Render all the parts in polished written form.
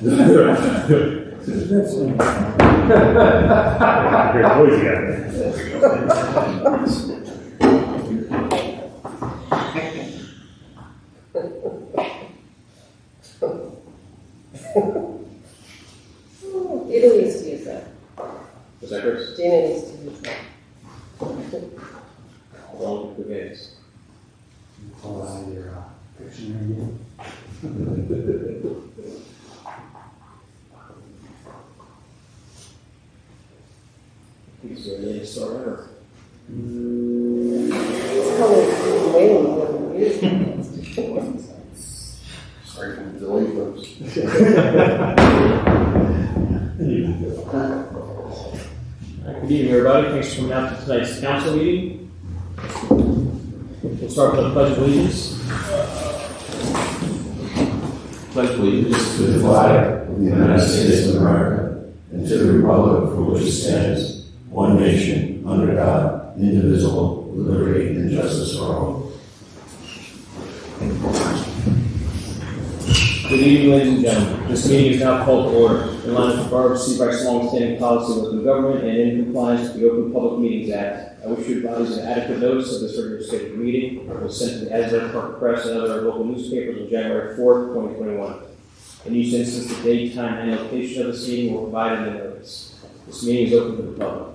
Dina needs to use that. Was that Chris? Dina needs to use that. Long the games. Pull out your dictionary again. He's the latest star ever. It's probably way more than it is. Sorry for the delay, folks. Good evening, everybody. Thanks for coming out to tonight's council meeting. We'll start with the Pledge of Allegiance. Pledge allegiance to the flag of the United States of America and to the republic for which it stands, one nation, under God, indivisible, with liberty and justice for all. Good evening, ladies and gentlemen. This meeting is now called to order. In line with the Borough of Seabright's long-standing policy of open government and in compliance with the Open Public Meetings Act, I wish to advise an adequate notice of this regular scheduled meeting was sent to the Asbury Park Press and other local newspapers on January 4th, 2021. In each instance, the date, time, and location of this meeting were provided in the notice. This meeting is open to the public.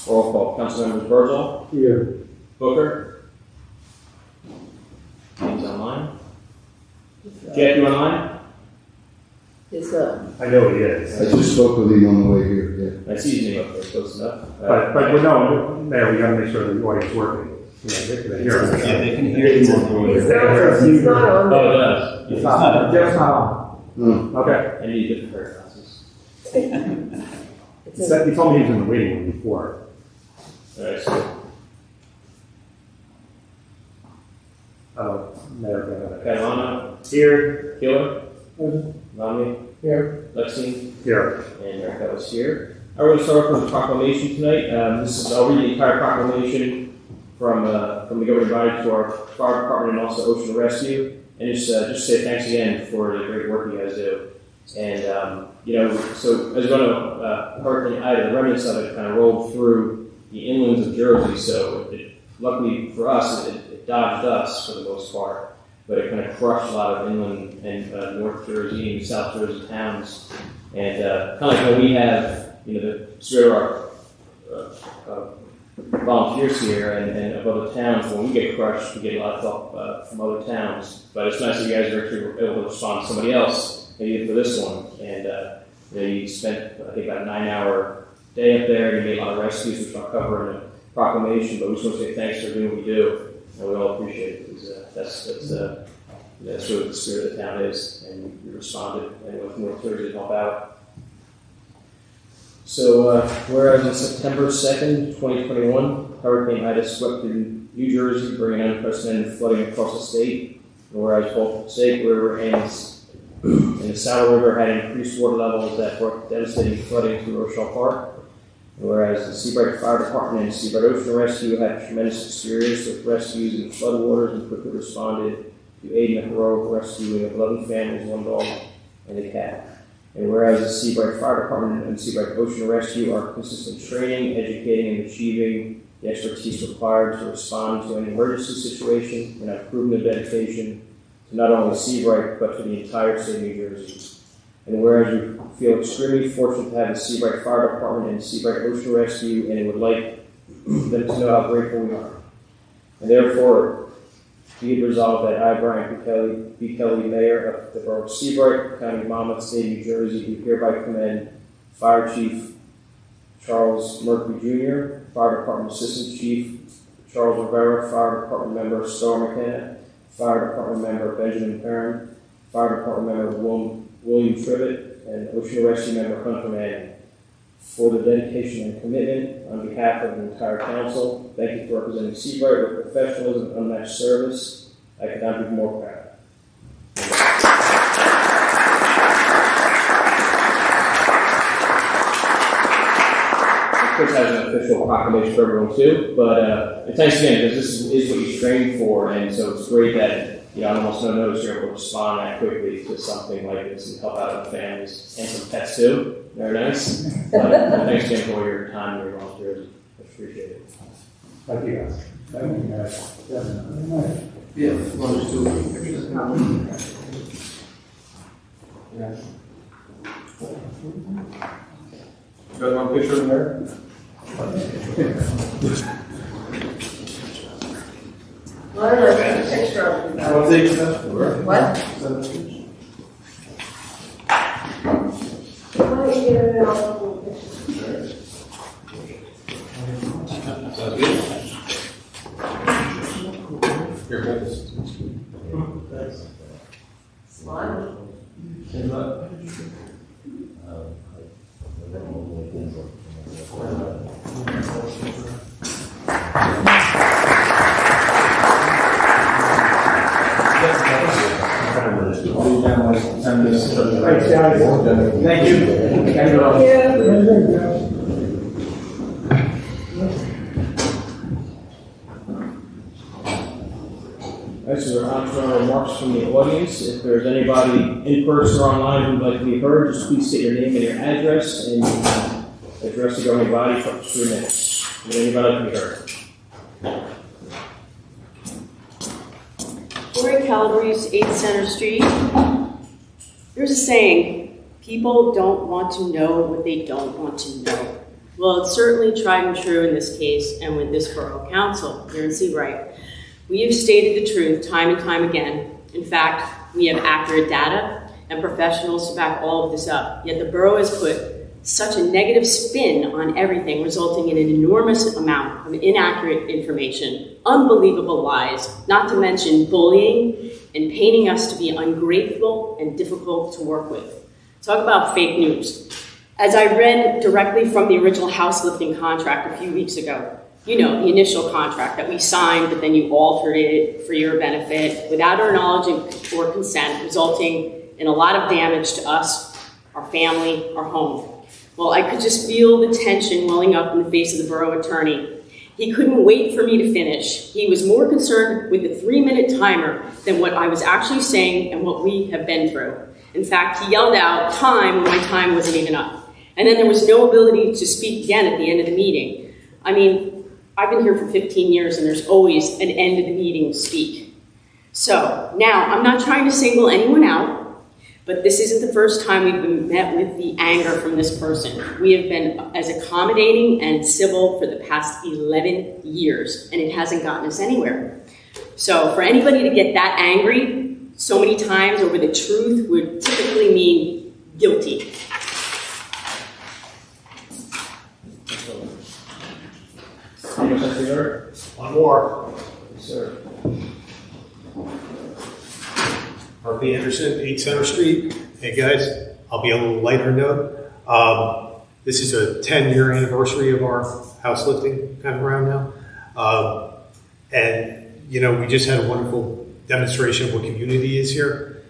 Roll call. Councilmembers Virgil. Here. Booker. James online. Jeff, you online? It's not. I know he is. I just spoke with you on the way here. I see his name up there, close enough. But no, Mayor, we gotta make sure the audience working. You know, they can hear us. Yeah, they can hear you. He's not on Oh, there. it does. It's not, Jeff's not on. Okay. I need different pair of glasses. It's in- He told me he was in the waiting room before. Alright, so, Mayor, Catalano, here, Killer, Romney, Here. Lexi, here. and Erica was here. I'm going to start with the proclamation tonight. I'll read the entire proclamation from the governing body to our fire department and also Ocean Rescue, and just say thanks again for the great work you guys do. And so as we know, Hurricane Ida, the remnants of it kind of rolled through the inlands of Jersey. So luckily for us, it dodged us for the most part. But it kind of crushed a lot of inland and North Jersey and South Jersey towns. And kind of like when we have, the sort of our volunteers here and of other towns, when we get crushed, we get a lot of help from other towns. But it's nice that you guys are actually able to respond to somebody else, maybe for this one. And you spent, I think, about a 9-hour day up there. You made a lot of rescues, which I'll cover in a proclamation. But we just want to say thanks for doing what you do. And we all appreciate it, because that's really the spirit of the town is, and we responded and went from North Jersey to help out. So, whereas on September 2nd, 2021, Hurricane Ida swept through New Jersey, bringing unprecedented flooding across the state, and whereas both the Passaic River and the Saddle River had increased water levels that brought devastating flooding through Rochelle Park, and whereas the Seabright Fire Department and Seabright Ocean Rescue had tremendous experience with rescues in floodwaters and quickly responded to aid in the heroic rescuing of 11 families, 1 dog, and a cat. And whereas the Seabright Fire Department and Seabright Ocean Rescue are consistent training, educating, and achieving the expertise required to respond to any emergency situation and have proven their dedication to not only Seabright, but to the entire state of New Jersey. And whereas we feel extremely fortunate to have the Seabright Fire Department and Seabright Ocean Rescue, and would like them to know how grateful we are. And therefore, be it resolved that I, Brian B. Kelly, Mayor of the Borough of Seabright, County of Monmouth, State of New Jersey, do hereby commend Fire Chief Charles Murphy Jr., Fire Department Assistant Chief Charles Rivera, Fire Department Member Starr McKenna, Fire Department Member Benjamin Perrin, Fire Department Member William Tribbett, and Ocean Rescue Member Hunter Manning, for the dedication and commitment on behalf of the entire council. Thank you for representing Seabright with professionalism and unmatched service. I could not be more proud. Chris has an official proclamation for everyone too, but thanks again, because this is what you trained for, and so it's great that on almost no notice, you're able to respond that quickly to something like this and help out the families and some pets too. Very nice. But thanks again for your time and your volunteers. Appreciate it. Thank you, guys. Thank you, guys. Definitely. Yeah, well, there's two pictures now. Yeah. You guys want a picture in there? Well, I don't know, picture of it. I'll take that. What? Why don't you get it all in pictures? Smile. Thanks, guys. Thank you. Thank you all. All right, so we're on to our remarks from the audience. If there's anybody in person or online who'd like to be heard, just please state your name and your address and address the governing body for 3 minutes. Would anybody like to be heard? Lori Calabrese, 8 Center Street. There's a saying, people don't want to know what they don't want to know. Well, it's certainly tried and true in this case and with this Borough Council here in Seabright. We have stated the truth time and time again. In fact, we have accurate data and professionals to back all of this up. Yet the borough has put such a negative spin on everything, resulting in an enormous amount of inaccurate information, unbelievable lies, not to mention bullying and painting us to be ungrateful and difficult to work with. Talk about fake news. As I read directly from the original house lifting contract a few weeks ago, you know, the initial contract that we signed, but then you altered it for your benefit without our knowledge or consent, resulting in a lot of damage to us, our family, our home. Well, I could just feel the tension welling up in the face of the borough attorney. He couldn't wait for me to finish. He was more concerned with the 3-minute timer than what I was actually saying and what we have been through. In fact, he yelled out time when my time wasn't even up. And then there was no ability to speak again at the end of the meeting. I mean, I've been here for 15 years and there's always an end of the meeting speak. So now, I'm not trying to single anyone out, but this isn't the first time we've been met with the anger from this person. We have been as accommodating and civil for the past 11 years, and it hasn't gotten us anywhere. So for anybody to get that angry so many times over the truth would typically mean guilty. Anyone like to be heard? One more. Yes, sir. Harvey Anderson, 8 Center Street. Hey guys, I'll be a little lighter note. This is a 10-year anniversary of our house lifting kind of around now. And, you know, we just had a wonderful demonstration of what community is here.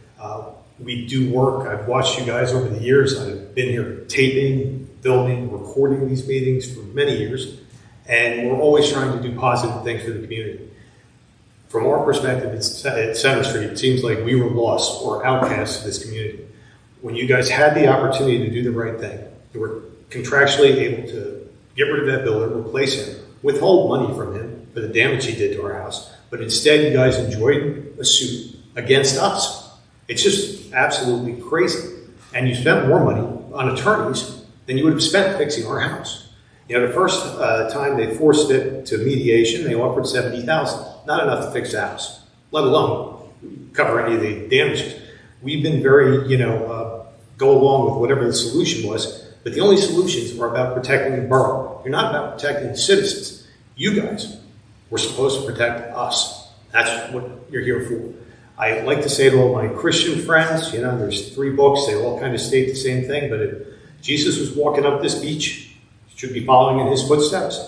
We do work. I've watched you guys over the years. I've been here taping, filming, recording these meetings for many years. And we're always trying to do positive things for the community. From our perspective at Center Street, it seems like we were lost or outcasts of this community. When you guys had the opportunity to do the right thing, you were contractually able to get rid of that builder, replace him, withhold money from him for the damage he did to our house, but instead you guys enjoyed a suit against us. It's just absolutely crazy. And you spent more money on attorneys than you would have spent fixing our house. You know, the first time they forced it to mediation, they offered $70,000. Not enough to fix the house, let alone cover any of the damages. We've been very, go along with whatever the solution was, but the only solutions are about protecting the borough. You're not about protecting the citizens. You guys were supposed to protect us. That's what you're here for. I like to say to all my Christian friends, there's 3 books, they all kind of state the same thing, but if Jesus was walking up this beach, should be following in his footsteps.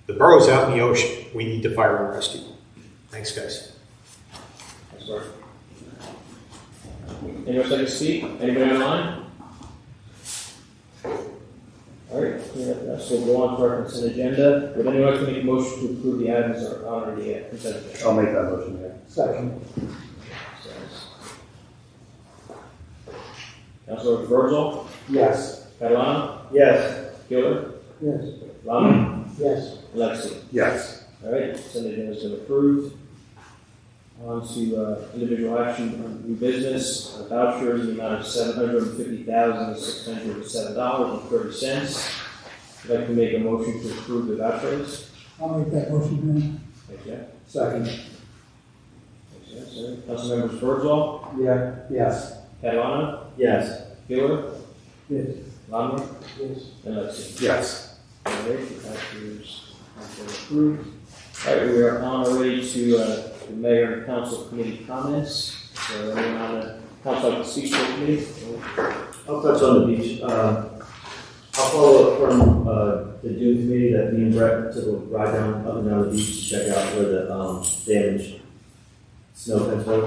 The borough's out in the ocean. We need to fire and rescue. Thanks, guys. Yes, sir. Anyone like to speak? Anybody online? All right, so we'll go on to our consent agenda. Would anyone like to make a motion to approve the items that are on the consent agenda? I'll make that motion, yeah. Second. Councilmember Virgil, Yes. Catalano, Yes. Gilbert, Yes. Lamy, Yes. Lexi. Yes. All right, consent agenda has been approved. On to individual action on new business, vouchers in the amount of $750,607.30. I'd like to make a motion to approve the vouchers. I'll make that motion, man. Thanks, Jeff. Second. Thanks, Jeff. Sorry. Councilmembers Virgil, Yeah. Yes. Catalano, Yes. Gilbert, Yes. Lamy, Yes. and Lexi. Yes. All right, the vouchers have been approved. All right, we are on already to the mayor and council committee comments. So anyone on the council like to speak to the committee? I'll touch on the beach. I'll follow up from the Dune committee that me and Brett took a ride down, up and down the beach to check out where the damaged snow fence was.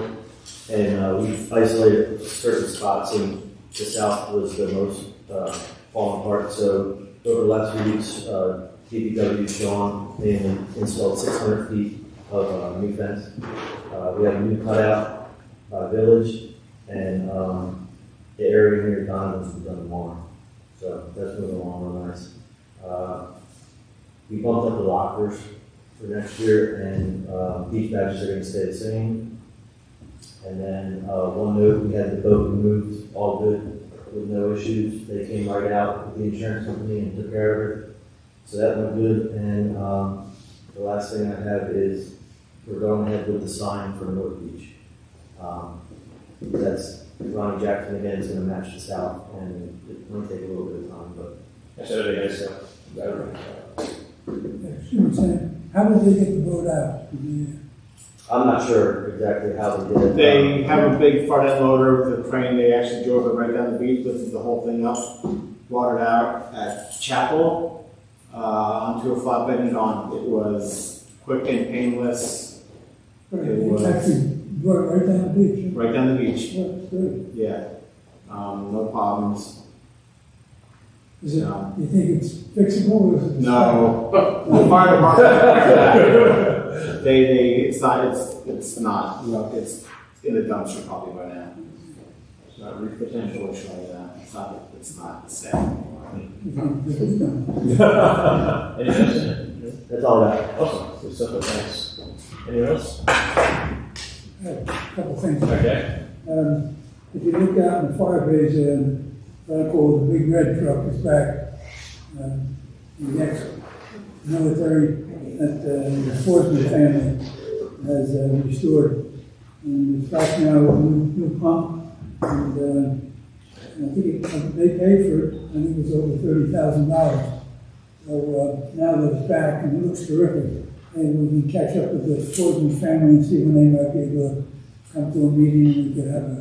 And we isolated certain spots, and the south was the most fallen apart. So over the last few weeks, DPW, Sean, they installed 600 feet of new fence. We have a new cutout village, and the area near Donovan's will be done tomorrow. So that's moving along real nice. We bumped up the lockers for next year, and beach badges are going to stay the same. And then one note, we had the boat removed, all good, with no issues. They came right out with the insurance company and took care of it. So that went good. And the last thing I have is we're going ahead with the sign for North Beach. That's Ronnie Jackson again is going to match the south, and it might take a little bit of time, but I said it again, so. Excuse me, Sam, how did they get the boat out? I'm not sure exactly how they did it. They have a big front end loader with a crane. They actually drove it right down the beach, lifted the whole thing up, brought it out at Chapel onto a flatbed and gone. It was quick and painless. It's actually brought right down the beach. Right down the beach. That's good. Yeah. No problems. Is it, No. you think it's fixable or is it? No. The fire department, it's not, you know, it's in a dumpster probably by now. It's not roof potential. Unfortunately, it's not sad. Any questions? That's all that. Awesome. Good stuff, thanks. Anyone else? A couple things. Okay. If you look out in the fire base, what I call the big red truck is back. The ex-military that the Forsman family has restored. And it's back now with a new pump. And I think they paid for it. I think it was over $30,000. So now that it's back and it looks terrific, and we can catch up with the Forsman family and see when they might be able to come to a meeting and we could have an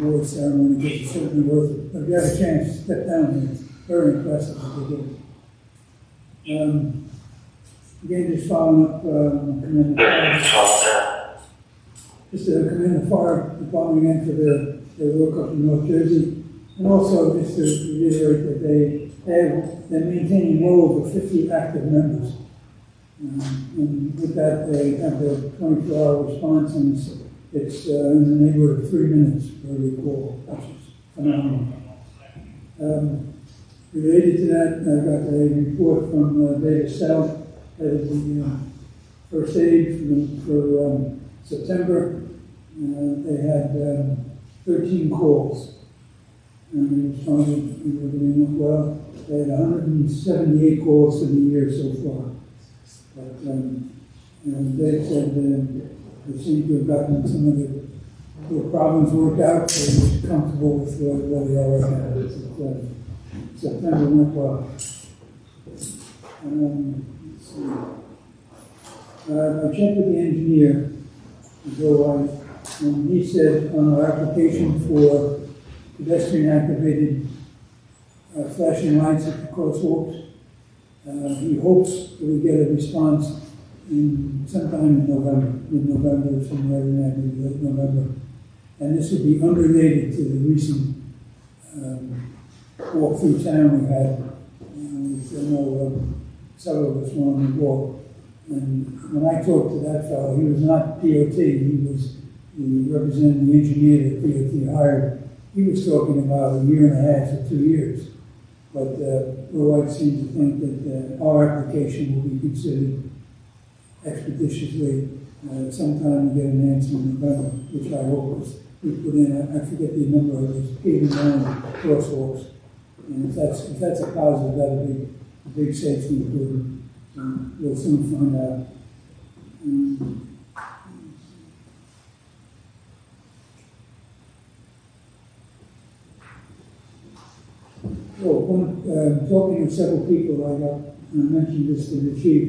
award ceremony, which is certainly worth it. But if you have a chance to step down here, it's very impressive what they did. Again, just following up, commend the fire department again for their work up in North Jersey. And also just to reiterate that they're maintaining well over 50 active members. And with that, they have their 24-hour response, and it's in the neighborhood of 3 minutes per call, which is phenomenal. Related to that, I got a report from David Stout, that is the first aid for September. They had 13 calls, and they responded doing well. They had 178 calls for the year so far. But they said they seem to have gotten some of the problems worked out, so they're comfortable with where they are right now. September went well. Let's see. I checked with the engineer, Joe White, and he said on our application for pedestrian activated flashing lights at the crosswalks, he hopes that we get a response sometime in November, mid-November, somewhere in that, late November. And this would be unrelated to the recent walk through town we had. I know several of us were on the walk. And when I talked to that fellow, he was not DOT, he represented the engineer that DOT hired he was talking about a year and a half to 2 years. But Blue White seems to think that our application will be considered expeditiously. Sometime we get an answer in November, which I hope is, we put in, I forget the number of those, 89 crosswalks. And if that's a positive, that'll be a big safety improvement. We'll soon find out. Talking to several people, I mentioned this to the chief.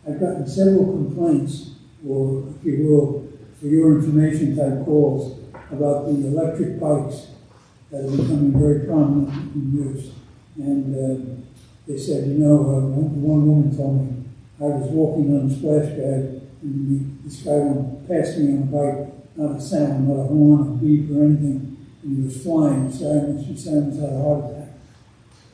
I've gotten several complaints, or if you will, for your information type calls about the electric bikes that are becoming very prominent in use. And they said, one woman told me, I was walking on a splash pad and this guy went past me on a bike, not a sound, not a horn, a beep or anything, and he was flying. She said he had a heart attack.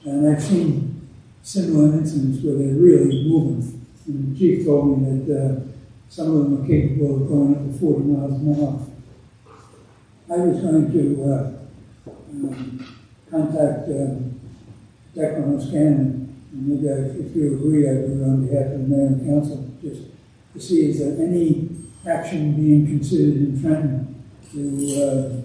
And I've seen similar incidents where they're really moving. And the chief told me that some of them are capable of going up to 40 miles an hour. I was going to contact Declan O'Scanlan, and maybe if you agree, I do it on behalf of the mayor and council, just to see is there any action being considered in Trenton to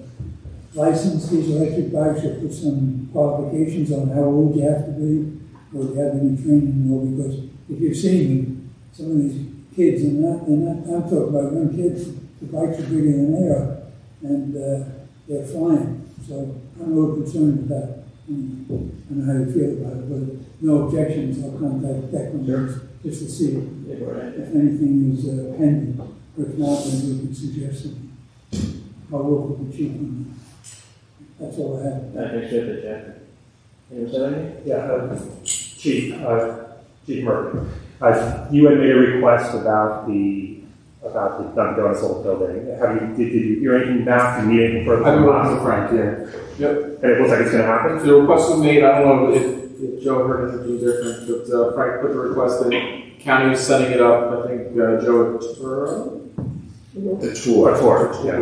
license these electric bikes or put some qualifications on how old you have to be, or do you have any training, or because if you've seen them, some of these kids, I'm talking about young kids, the bikes are bigger than they are, and they're flying. So I'm a little concerned about that. I don't know how you feel about it, but no objections. I'll contact Declan just to see if anything is pending. Or if not, then we can suggest something. I'll work with the chief on that. That's all I have. Thanks, Jeff. Anyone say anything? Yeah, Chief Murphy. You had made a request about the Dunkin' Donuts old building. Did you hear anything back? Did you need anything further? I've been working with Frank, yeah. Yep. And it looks like it's going to happen? The request was made, I don't know if Joe heard anything different, but Frank put the request in. County is setting it up. I think Joe The tour. Yeah.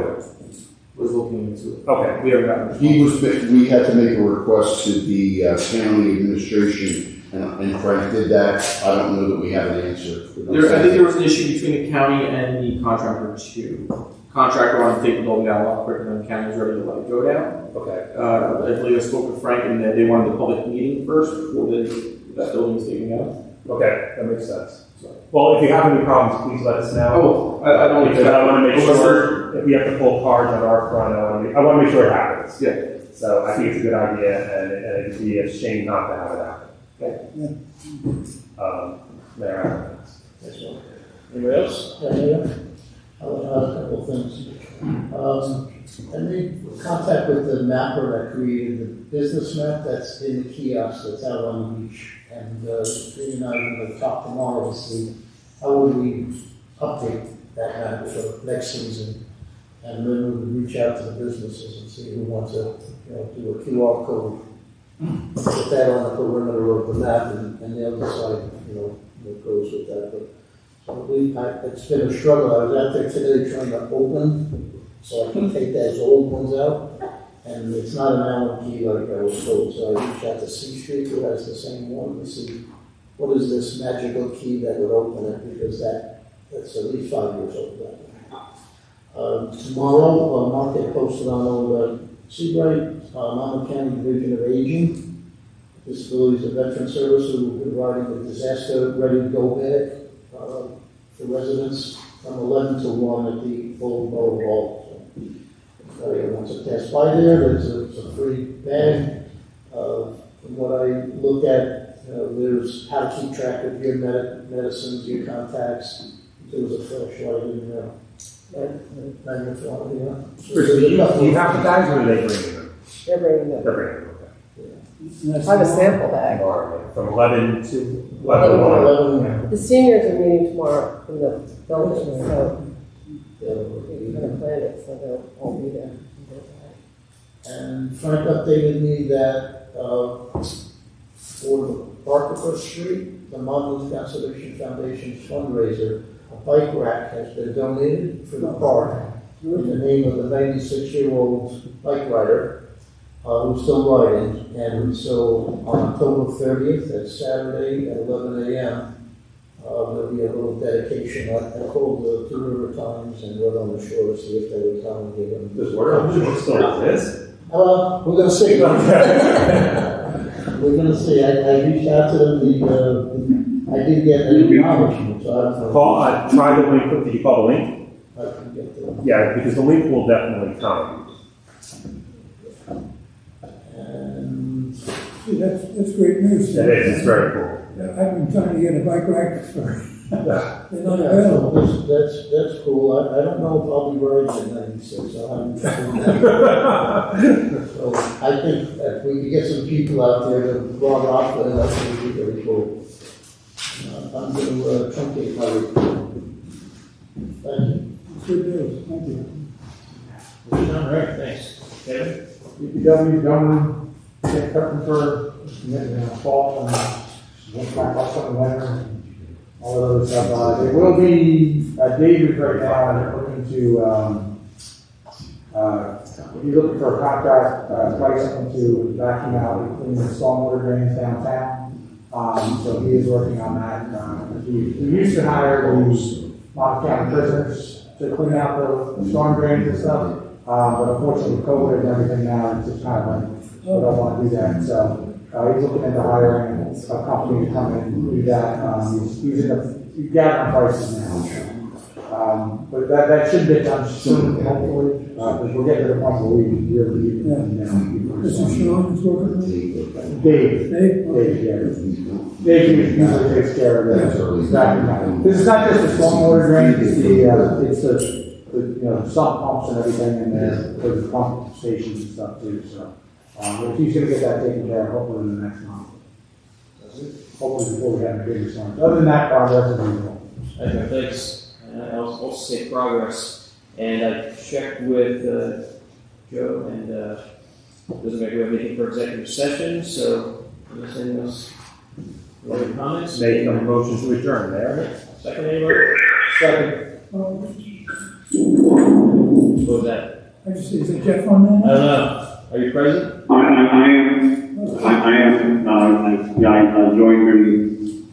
was looking into it. Okay. We haven't gotten it. We had to make a request to the county administration, and Frank did that. I don't know that we have an answer. I think there was an issue between the county and the contractor too. Contractor wanted to take the building down a lot quicker than the county was ready to let it go down. Okay. I believe I spoke with Frank and they wanted the public meeting first before that building was taken out. Okay, that makes sense. Well, if you have any problems, please let us know. Oh, I don't. Because I want to make sure if we have to pull cards on our front, I want to make sure it happens. Yeah. So I think it's a good idea, and it would be a shame not to have it happen. Okay. Mayor. Anybody else? A couple of things. I made contact with the mapper that created the business map that's in the kiosk that's out on the beach. And Pete and I are going to talk tomorrow to see how would we update that map for next season. And then we would reach out to the businesses and see who wants to do a QR code. Put that on the perimeter of the map and they'll decide, what goes with that. But it's been a struggle. I was out there today trying to open so I can take those old ones out. And it's not an Allen key like I was told. So I reached out to C Street, who has the same one, to see what is this magical key that would open it, because that's at least 5 years old. Tomorrow, Mark had posted on old Seabright, Monmouth County Division of Aging, Disabilities and Veteran Service, who will be providing the disaster ready to go bag for residents from 11 to 1 at the Old Borough Hall. So, if anyone wants to pass by there, it's a free bag. From what I look at, there's how to keep track of your medicines, your contacts. There was a flashlight in there. Magnifier, Do you have the bags, or are they bringing them? They're bringing them. They're bringing them, okay. I have a sample bag. From 11 to 11. The seniors are meeting tomorrow in the building, so we kind of planned it, so they'll all be there. And Frank updated me that for Barker Street, the Monmouth Conservation Foundation's fundraiser, a bike rack has been donated for the park in the name of the 96-year-old bike rider. We're still writing, and so on October 30th, that's Saturday at 11 a.m., there'll be a little dedication. I called the Two River Times and wrote on the shore to see if they would come and give them. Does word on the shore still exist? We're gonna see. We're gonna see. I reached out to them, I did get an acknowledgement, so I don't know. Try the link, did you call the link? I can get the, Yeah, because the link will definitely come. and See, that's great news. It is, it's very cool. I've been trying to get a bike rack for, Yeah. they're not yeah, available. so that's cool. I don't know if I'll be riding in 96, so I'm. So I think if we could get some people out there to log off, then that's going to be very cool. I'm going to truncate my report. Thank you. Good news, thank you. All right, thanks. Kevin? DPW government, get cutting for, fall and went back up some winter and all that other stuff. It will be, David right now, and they're looking to, if you're looking for a contract, pricing to vacuum out and clean the stormwater drains downtown. So he is working on that. We used to hire these Monmouth County prisoners to clean out the storm drains and stuff. But unfortunately, with COVID and everything now, it's just kind of like, we don't want to do that. So he's looking into hiring a company to come in and do that. He's gathering prices now. But that should get done soon, hopefully, because we'll get to the point where we really, This is Sean who's working with you? Dave, Dave? Dave usually takes care of that. This is not just the stormwater drain, it's the sump pumps and everything in there, for the pump stations and stuff too, so. He's gonna get that taken care of hopefully in the next month. Hopefully before we have a bigger storm. Other than that, progress is reasonable. Okay, thanks. I'll also say progress. And I checked with Joe, and doesn't make we have anything for executive session, so I'm going to send us any comments. Make a motion to adjourn there. Second, anybody? Second. What was that? I just, is it Jeff on I there? don't know. Are you present? I am. I joined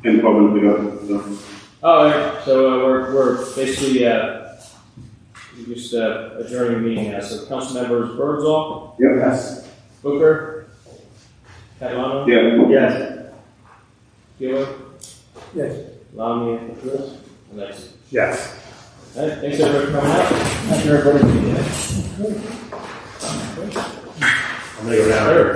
in public ago. So. Oh, all right. So we're basically just adjourning the meeting now. So council members Birdsall, Yep. Yes. Booker, Catalano, Yeah. Yes. Gillen, Yes. Lamia, and that's it. Yes. All right. Thanks everybody for coming out. Thank you, everybody. I'm gonna go down there.